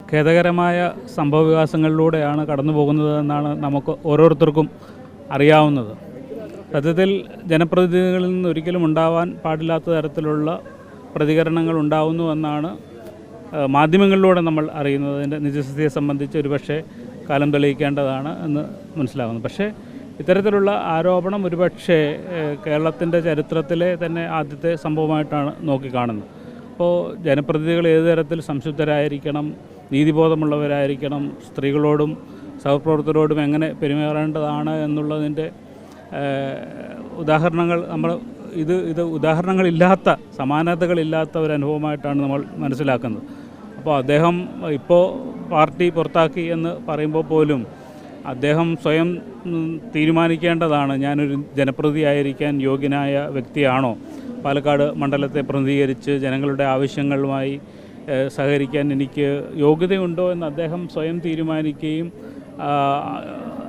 ഖേദകരമായ സംഭവവികാസങ്ങളിലൂടെയാണ് കടന്നു പോകുന്നതെന്നാണ് നമുക്ക് ഓരോരുത്തർക്കും അറിയാവുന്നത്. സത്യത്തിൽ ജനപ്രതിനിധികളിൽ നിന്ന് ഒരിക്കലും ഉണ്ടാവാൻ പാടില്ലാത്ത തരത്തിലുള്ള പ്രതികരണങ്ങൾ ഉണ്ടാവുന്നുവെന്നാണ് മാധ്യമങ്ങളിലൂടെ നമ്മൾ അറിയുന്നത്. അതിൻ്റെ നിജസ്ഥിതിയെ സംബന്ധിച്ച് ഒരുപക്ഷെ കാലം തെളിയിക്കേണ്ടതാണ് എന്ന് മനസ്സിലാകുന്നു. പക്ഷേ ഇത്തരത്തിലുള്ള ആരോപണം ഒരുപക്ഷെ കേരളത്തിൻ്റെ ചരിത്രത്തിലെ തന്നെ ആദ്യത്തെ സംഭവമായിട്ടാണ് നോക്കിക്കാണുന്നത്. അപ്പോൾ ജനപ്രതിനിധികൾ ഏതു തരത്തിൽ സംശുദ്ധരായിരിക്കണം, നീതിബോധമുള്ളവരായിരിക്കണം, സ്ത്രീകളോടും സഹപ്രവർത്തകരോടും എങ്ങനെ പെരുമാറേണ്ടതാണ് എന്നുള്ളതിൻ്റെ ഉദാഹരണങ്ങൾ ഇത് ഉദാഹരണങ്ങളില്ലാത്ത, സമാനതകളില്ലാത്ത ഒരു അനുഭവമായിട്ടാണ് നമ്മൾ മനസ്സിലാക്കുന്നത്. അപ്പോൾ അദ്ദേഹം ഇപ്പോൾ പാർട്ടി പുറത്താക്കി എന്ന് പറയുമ്പോൾ പോലും അദ്ദേഹം സ്വയം തീരുമാനിക്കേണ്ടതാണ്, ഞാനൊരു ജനപ്രതിനിധിയായിരിക്കാൻ യോഗ്യനായ വ്യക്തിയാണോ, പാലക്കാട് മണ്ഡലത്തെ പ്രതിനിധീകരിച്ച് ജനങ്ങളുടെ ആവശ്യങ്ങളുമായി സഹകരിക്കാൻ എനിക്ക് യോഗ്യതയുണ്ടോ എന്ന് അദ്ദേഹം സ്വയം തീരുമാനിക്കുകയും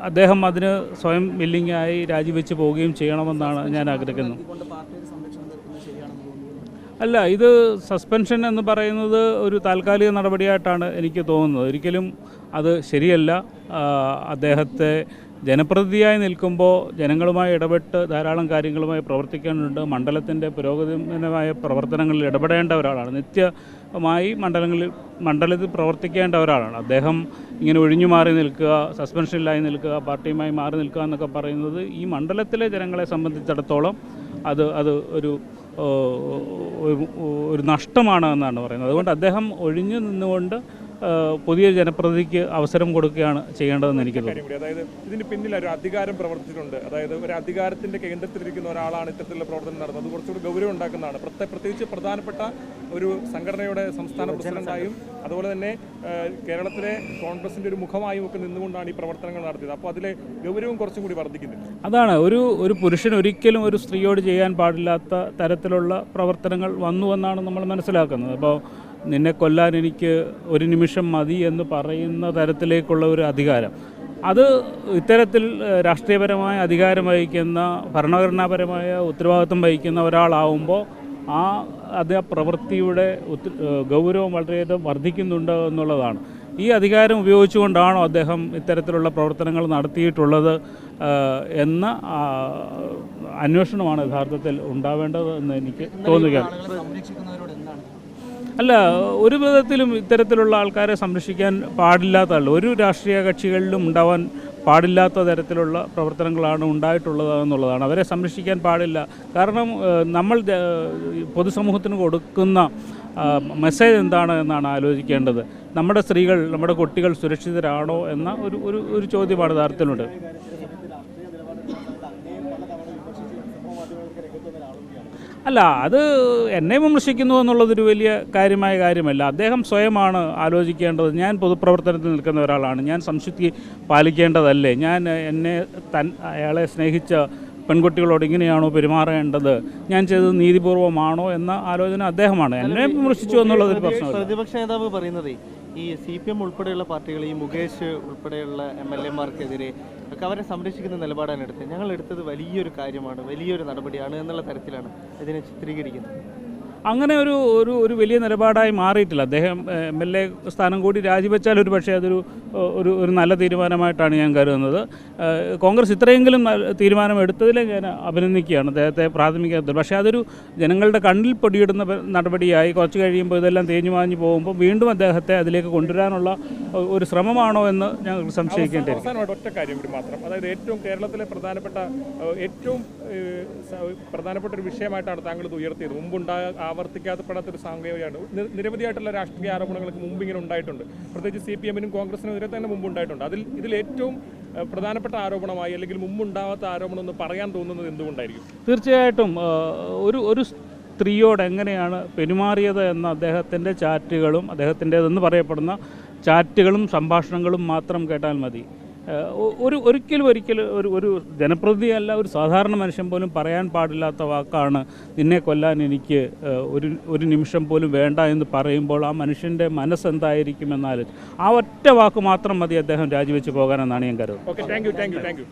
അദ്ദേഹം അതിന് സ്വയം വില്ലിങ്ങായി രാജിവെച്ച് പോവുകയും ചെയ്യണമെന്നാണ് ഞാൻ ആഗ്രഹിക്കുന്നത്. അല്ല, ഇത് സസ്പെൻഷൻ എന്ന് പറയുന്നത് ഒരു താൽക്കാലിക നടപടിയായിട്ടാണ് എനിക്ക് തോന്നുന്നത്. ഒരിക്കലും അത് ശരിയല്ല. അദ്ദേഹത്തെ ജനപ്രതിനിധിയായി നിൽക്കുമ്പോൾ ജനങ്ങളുമായി ഇടപെട്ട് ധാരാളം കാര്യങ്ങളുമായി പ്രവർത്തിക്കേണ്ടതുണ്ട്. മണ്ഡലത്തിൻ്റെ പുരോഗമനമായ പ്രവർത്തനങ്ങളിൽ ഇടപെടേണ്ട ഒരാളാണ്. നിത്യമായി മണ്ഡലത്തിൽ പ്രവർത്തിക്കേണ്ട ഒരാളാണ്. അദ്ദേഹം ഇങ്ങനെ ഒഴിഞ്ഞു മാറി നിൽക്കുക, സസ്പെൻഷനിലായി നിൽക്കുക, പാർട്ടിയുമായി മാറി നിൽക്കുക എന്നൊക്കെ പറയുന്നത് ഈ മണ്ഡലത്തിലെ ജനങ്ങളെ സംബന്ധിച്ചിടത്തോളം അത് ഒരു നഷ്ടമാണ് എന്നാണ് പറയുന്നത്. അതുകൊണ്ട് അദ്ദേഹം ഒഴിഞ്ഞു നിന്നുകൊണ്ട് പുതിയ ജനപ്രതിനിധിക്ക് അവസരം കൊടുക്കുകയാണ് ചെയ്യേണ്ടതെന്ന് എനിക്ക് തോന്നുന്നു. അതായത് ഇതിന് പിന്നിൽ ഒരു അധികാരം പ്രവർത്തിച്ചിട്ടുണ്ട്. അതായത് ഒരു അധികാരത്തിന്റെ കേന്ദ്രത്തിലിരിക്കുന്ന ഒരാളാണ് ഇത്തരത്തിലുള്ള പ്രവർത്തനം നടന്നത്. അത് കുറച്ചുകൂടി ഗൗരവം ഉണ്ടാക്കുന്നതാണ്. പ്രത്യേകിച്ച് പ്രധാനപ്പെട്ട ഒരു സംഘടനയുടെ സംസ്ഥാന പ്രസിഡന്റായും അതുപോലെ തന്നെ കേരളത്തിലെ കോൺഗ്രസിന്റെ ഒരു മുഖമായും ഒക്കെ നിന്നുകൊണ്ടാണ് ഈ പ്രവർത്തനങ്ങൾ നടത്തിയത്. അപ്പോൾ അതിലെ ഗൗരവം കുറച്ചും കൂടി വർദ്ധിക്കുന്നില്ല. അതാണ് ഒരു പുരുഷൻ ഒരിക്കലും ഒരു സ്ത്രീയോട് ചെയ്യാൻ പാടില്ലാത്ത തരത്തിലുള്ള പ്രവർത്തനങ്ങൾ വന്നുവെന്നാണ് നമ്മൾ മനസ്സിലാക്കുന്നത്. അപ്പോൾ നിന്നെ കൊല്ലാൻ എനിക്ക് ഒരു നിമിഷം മതി എന്ന് പറയുന്ന തരത്തിലേക്കുള്ള ഒരു അധികാരം, അത് ഇത്തരത്തിൽ രാഷ്ട്രീയപരമായ അധികാരം വഹിക്കുന്ന, ഭരണഘടനാപരമായ ഉത്തരവാദിത്വം വഹിക്കുന്ന ഒരാളാവുമ്പോൾ അത് പ്രവൃത്തിയുടെ ഗൗരവം വളരെയധികം വർദ്ധിക്കുന്നുണ്ട് എന്നുള്ളതാണ്. ഈ അധികാരം ഉപയോഗിച്ചുകൊണ്ടാണോ അദ്ദേഹം ഇത്തരത്തിലുള്ള പ്രവർത്തനങ്ങൾ നടത്തിയിട്ടുള്ളത് എന്ന അന്വേഷണമാണ് യഥാർത്ഥത്തിൽ ഉണ്ടാവേണ്ടത് എന്ന് എനിക്ക് തോന്നുകയാണ്. അല്ല, ഒരു വിധത്തിലും ഇത്തരത്തിലുള്ള ആൾക്കാരെ സംരക്ഷിക്കാൻ പാടില്ലാത്തതല്ല. ഒരു രാഷ്ട്രീയ കക്ഷികളിലും ഉണ്ടാവാൻ പാടില്ലാത്ത തരത്തിലുള്ള പ്രവർത്തനങ്ങളാണ് ഉണ്ടായിട്ടുള്ളത് എന്നുള്ളതാണ്. അവരെ സംരക്ഷിക്കാൻ പാടില്ല. കാരണം നമ്മൾ പൊതുസമൂഹത്തിന് കൊടുക്കുന്ന മെസ്സേജ് എന്താണ് എന്നാണ് ആലോചിക്കേണ്ടത്. നമ്മുടെ സ്ത്രീകൾ, നമ്മുടെ കുട്ടികൾ സുരക്ഷിതരാണോ എന്ന ഒരു ചോദ്യമാണ് യഥാർത്ഥത്തിലുണ്ട്. അല്ല, അത് എന്നെ വിമർശിക്കുന്നു എന്നുള്ളതൊരു വലിയ കാര്യമല്ല. അദ്ദേഹം സ്വയമാണ് ആലോചിക്കേണ്ടത്. ഞാൻ പൊതുപ്രവർത്തനത്തിൽ നിൽക്കുന്ന ഒരാളാണ്, ഞാൻ സംശുദ്ധി പാലിക്കേണ്ടതല്ലേ, ഞാൻ അയാളെ സ്നേഹിച്ച പെൺകുട്ടികളോട് ഇങ്ങനെയാണോ പെരുമാറേണ്ടത്, ഞാൻ ചെയ്തത് നീതിപൂർവമാണോ എന്ന ആലോചന അദ്ദേഹമാണ്. എന്നെ വിമർശിച്ചു എന്നുള്ളതൊരു പ്രശ്നമാണ്. പ്രതിപക്ഷ നേതാവ് പറയുന്നത് ഈ CPM ഉൾപ്പെടെയുള്ള പാർട്ടികൾ, ഈ മുകേഷ് ഉൾപ്പെടെയുള്ള MLA-മാർക്കെതിരെ ഒക്കെ അവരെ സംരക്ഷിക്കുന്ന നിലപാടാണ് എടുത്തത്. ഞങ്ങൾ എടുത്തത് വലിയൊരു കാര്യമാണ്, വലിയൊരു നടപടിയാണ് എന്നുള്ള തരത്തിലാണ് ഇതിനെ ചിത്രീകരിക്കുന്നത്. അങ്ങനെ ഒരു വലിയ നിലപാടായി മാറിയിട്ടില്ല. അദ്ദേഹം MLA സ്ഥാനം കൂടി രാജിവെച്ചാൽ ഒരു പക്ഷേ ഒരു നല്ല തീരുമാനമായിട്ടാണ് ഞാൻ കരുതുന്നത്. കോൺഗ്രസ് ഇത്രയെങ്കിലും തീരുമാനം എടുത്തതിലെ ഞാൻ അഭിനന്ദിക്കുകയാണ് അദ്ദേഹത്തെ പ്രാഥമിക തലത്തിൽ. പക്ഷേ അതൊരു ജനങ്ങളുടെ കണ്ണിൽ പൊടിയിടുന്ന നടപടിയായി കുറച്ച് കഴിയുമ്പോൾ ഇതെല്ലാം തേഞ്ഞു മാഞ്ഞു പോകുമ്പോൾ വീണ്ടും അദ്ദേഹത്തെ അതിലേക്ക് കൊണ്ടുവരാനുള്ള ഒരു ശ്രമമാണോ എന്ന് ഞങ്ങൾക്ക് സംശയിക്കേണ്ടിയിരിക്കും. ഒറ്റ കാര്യം കൂടി മാത്രം, അതായത് കേരളത്തിലെ ഏറ്റവും പ്രധാനപ്പെട്ട ഒരു വിഷയമായിട്ടാണ് താങ്കൾ ഇത് ഉയർത്തിയത്. ആവർത്തിക്കാത്തപ്പെടാത്തൊരു സാങ്കേതികമാണ്. നിരവധിയായിട്ടുള്ള രാഷ്ട്രീയ ആരോപണങ്ങൾക്ക് മുമ്പ് ഇങ്ങനെ ഉണ്ടായിട്ടുണ്ട്. പ്രത്യേകിച്ച് CPM-നും കോൺഗ്രസിനെതിരെ തന്നെ മുമ്പ് ഉണ്ടായിട്ടുണ്ട്. ഇതിൽ ഏറ്റവും പ്രധാനപ്പെട്ട ആരോപണമായി അല്ലെങ്കിൽ മുമ്പുണ്ടാവാത്ത ആരോപണം എന്ന് പറയാൻ തോന്നുന്നത് എന്തുകൊണ്ടായിരിക്കും? തീർച്ചയായിട്ടും ഒരു സ്ത്രീയോട് എങ്ങനെയാണ് പെരുമാറിയത് എന്ന അദ്ദേഹത്തിൻ്റെ ചാറ്റുകളും, അദ്ദേഹത്തിൻ്റെതെന്ന് പറയപ്പെടുന്ന ചാറ്റുകളും സംഭാഷണങ്ങളും മാത്രം കേട്ടാൽ മതി. ഒരിക്കലും ഒരു ജനപ്രതിനിധിയല്ല, ഒരു സാധാരണ മനുഷ്യൻ പോലും പറയാൻ പാടില്ലാത്ത വാക്കാണ് നിന്നെ കൊല്ലാൻ എനിക്ക് ഒരു നിമിഷം പോലും വേണ്ട എന്ന് പറയുമ്പോൾ ആ മനുഷ്യൻ്റെ മനസ്സെന്തായിരിക്കുമെന്നാൽ ആ ഒറ്റ വാക്ക് മാത്രം മതി അദ്ദേഹം രാജിവെച്ച് പോകാനെന്നാണ് ഞാൻ കരുതുന്നത്. Okay, thank you.